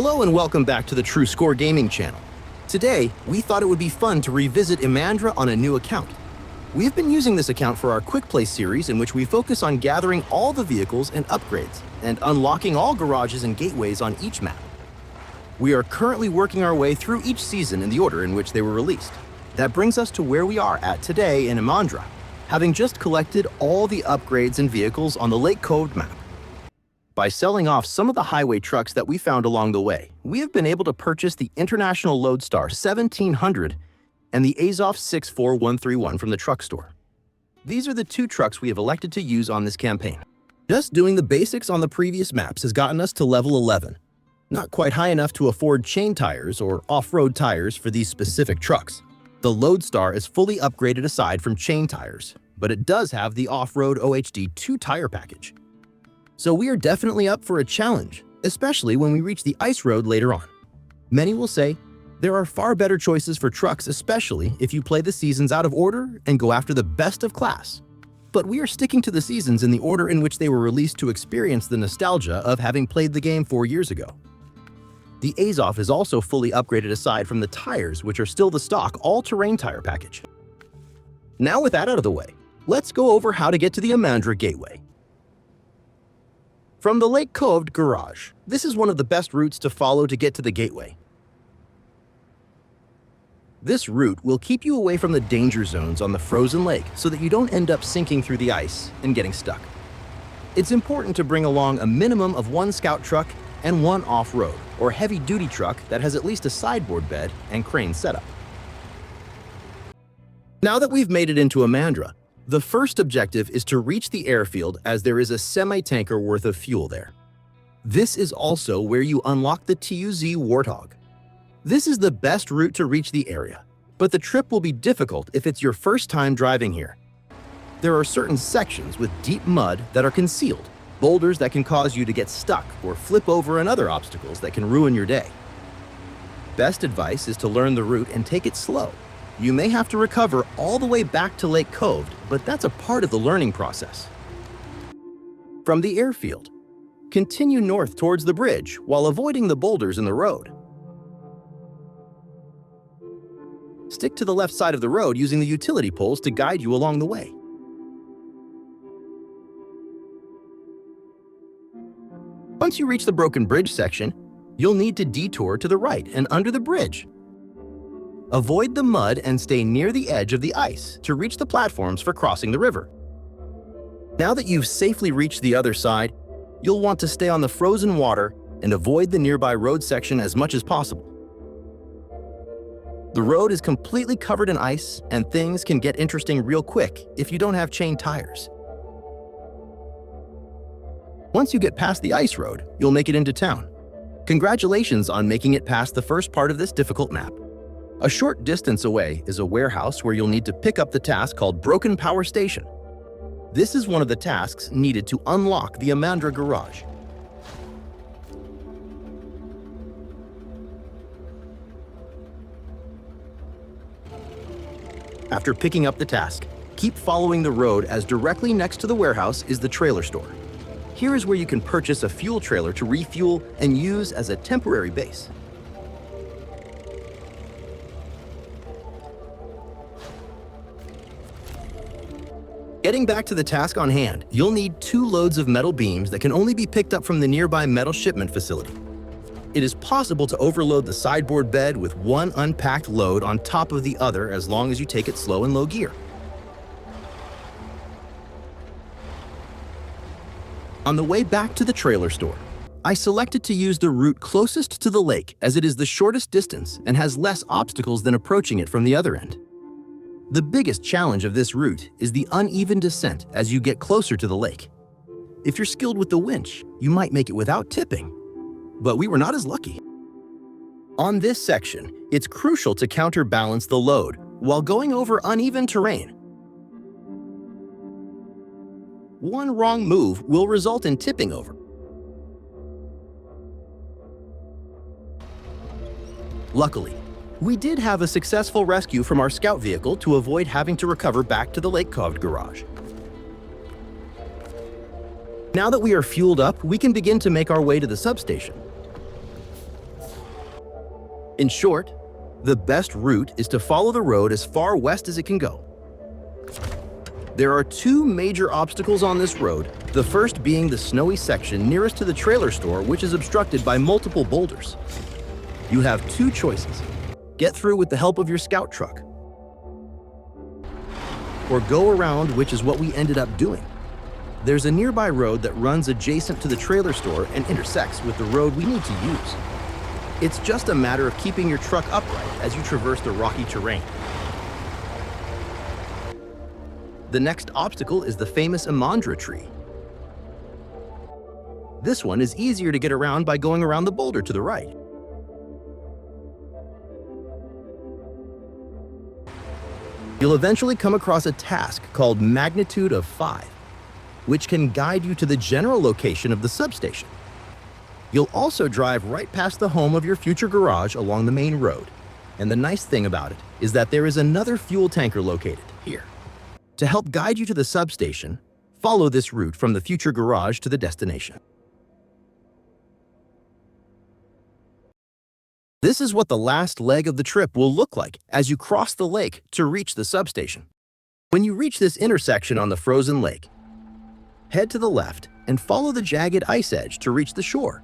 Hello and welcome back to the TruScore gaming channel. Today, we thought it would be fun to revisit Imandra on a new account. We've been using this account for our Quick Play series in which we focus on gathering all the vehicles and upgrades, and unlocking all garages and gateways on each map. We are currently working our way through each season in the order in which they were released. That brings us to where we are at today in Imandra, having just collected all the upgrades and vehicles on the Lake Cove map. By selling off some of the highway trucks that we found along the way, we have been able to purchase the International Loadstar 1700 and the Azov 64131 from the truck store. These are the two trucks we have elected to use on this campaign. Just doing the basics on the previous maps has gotten us to level 11. Not quite high enough to afford chain tires or off-road tires for these specific trucks. The Loadstar is fully upgraded aside from chain tires, but it does have the off-road OHD 2 tire package. So we are definitely up for a challenge, especially when we reach the ice road later on. Many will say, there are far better choices for trucks, especially if you play the seasons out of order and go after the best of class. But we are sticking to the seasons in the order in which they were released to experience the nostalgia of having played the game 4 years ago. The Azov is also fully upgraded aside from the tires, which are still the stock all-terrain tire package. Now with that out of the way, let's go over how to get to the Imandra Gateway. From the Lake Cove garage, this is one of the best routes to follow to get to the gateway. This route will keep you away from the danger zones on the frozen lake so that you don't end up sinking through the ice and getting stuck. It's important to bring along a minimum of 1 scout truck and 1 off-road or heavy-duty truck that has at least a sideboard bed and crane setup. Now that we've made it into Imandra, the first objective is to reach the airfield as there is a semi-tanker worth of fuel there. This is also where you unlock the TUZ Warthog. This is the best route to reach the area, but the trip will be difficult if it's your first time driving here. There are certain sections with deep mud that are concealed, boulders that can cause you to get stuck or flip over, and other obstacles that can ruin your day. Best advice is to learn the route and take it slow. You may have to recover all the way back to Lake Cove, but that's a part of the learning process. From the airfield, continue north towards the bridge while avoiding the boulders in the road. Stick to the left side of the road using the utility poles to guide you along the way. Once you reach the broken bridge section, you'll need to detour to the right and under the bridge. Avoid the mud and stay near the edge of the ice to reach the platforms for crossing the river. Now that you've safely reached the other side, you'll want to stay on the frozen water and avoid the nearby road section as much as possible. The road is completely covered in ice, and things can get interesting real quick if you don't have chain tires. Once you get past the ice road, you'll make it into town. Congratulations on making it past the first part of this difficult map. A short distance away is a warehouse where you'll need to pick up the task called Broken Power Station. This is one of the tasks needed to unlock the Imandra garage. After picking up the task, keep following the road as directly next to the warehouse is the trailer store. Here is where you can purchase a fuel trailer to refuel and use as a temporary base. Getting back to the task on hand, you'll need 2 loads of metal beams that can only be picked up from the nearby metal shipment facility. It is possible to overload the sideboard bed with 1 unpacked load on top of the other as long as you take it slow in low gear. On the way back to the trailer store, I selected to use the route closest to the lake as it is the shortest distance and has less obstacles than approaching it from the other end. The biggest challenge of this route is the uneven descent as you get closer to the lake. If you're skilled with the winch, you might make it without tipping, but we were not as lucky. On this section, it's crucial to counterbalance the load while going over uneven terrain. One wrong move will result in tipping over. Luckily, we did have a successful rescue from our scout vehicle to avoid having to recover back to the Lake Cove garage. Now that we are fueled up, we can begin to make our way to the substation. In short, the best route is to follow the road as far west as it can go. There are two major obstacles on this road, the first being the snowy section nearest to the trailer store, which is obstructed by multiple boulders. You have two choices: get through with the help of your scout truck, or go around, which is what we ended up doing. There's a nearby road that runs adjacent to the trailer store and intersects with the road we need to use. It's just a matter of keeping your truck upright as you traverse the rocky terrain. The next obstacle is the famous Imandra tree. This one is easier to get around by going around the boulder to the right. You'll eventually come across a task called Magnitude of 5, which can guide you to the general location of the substation. You'll also drive right past the home of your future garage along the main road. And the nice thing about it is that there is another fuel tanker located here. To help guide you to the substation, follow this route from the future garage to the destination. This is what the last leg of the trip will look like as you cross the lake to reach the substation. When you reach this intersection on the frozen lake, head to the left and follow the jagged ice edge to reach the shore.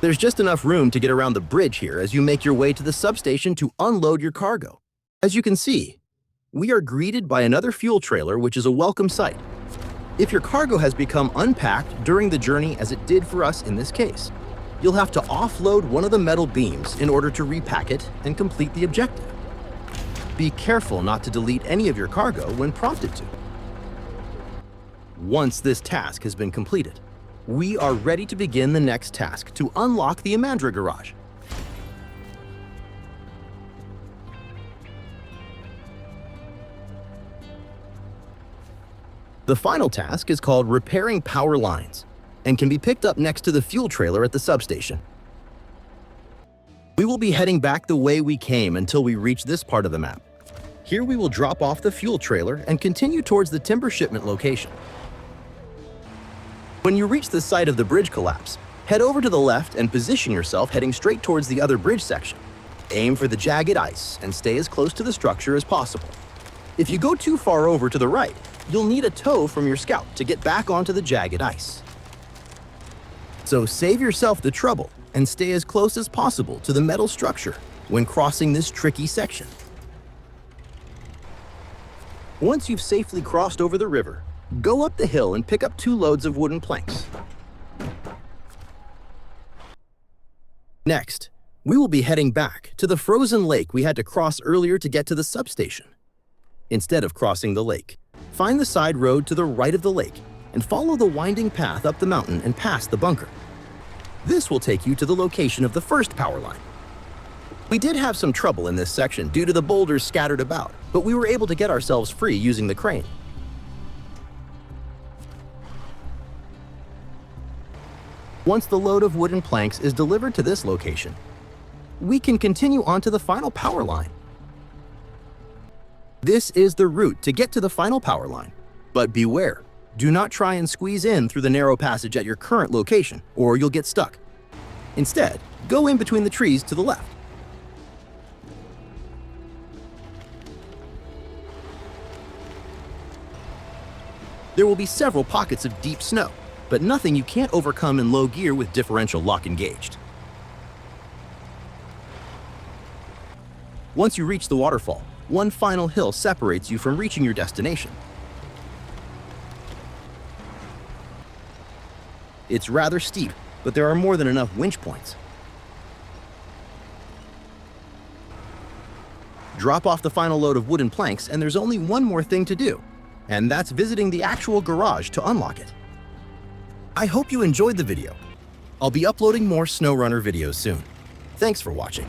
There's just enough room to get around the bridge here as you make your way to the substation to unload your cargo. As you can see, we are greeted by another fuel trailer, which is a welcome sight. If your cargo has become unpacked during the journey, as it did for us in this case, you'll have to offload one of the metal beams in order to repack it and complete the objective. Be careful not to delete any of your cargo when prompted to. Once this task has been completed, we are ready to begin the next task to unlock the Imandra garage. The final task is called repairing power lines and can be picked up next to the fuel trailer at the substation. We will be heading back the way we came until we reach this part of the map. Here we will drop off the fuel trailer and continue towards the timber shipment location. When you reach the site of the bridge collapse, head over to the left and position yourself heading straight towards the other bridge section. Aim for the jagged ice and stay as close to the structure as possible. If you go too far over to the right, you'll need a tow from your scout to get back onto the jagged ice. So save yourself the trouble and stay as close as possible to the metal structure when crossing this tricky section. Once you've safely crossed over the river, go up the hill and pick up 2 loads of wooden planks. Next, we will be heading back to the frozen lake we had to cross earlier to get to the substation. Instead of crossing the lake, find the side road to the right of the lake and follow the winding path up the mountain and past the bunker. This will take you to the location of the first power line. We did have some trouble in this section due to the boulders scattered about, but we were able to get ourselves free using the crane. Once the load of wooden planks is delivered to this location, we can continue on to the final power line. This is the route to get to the final power line. But beware, do not try and squeeze in through the narrow passage at your current location, or you'll get stuck. Instead, go in between the trees to the left. There will be several pockets of deep snow, but nothing you can't overcome in low gear with differential lock engaged. Once you reach the waterfall, one final hill separates you from reaching your destination. It's rather steep, but there are more than enough winch points. Drop off the final load of wooden planks, and there's only one more thing to do, and that's visiting the actual garage to unlock it. I hope you enjoyed the video. I'll be uploading more SnowRunner videos soon. Thanks for watching.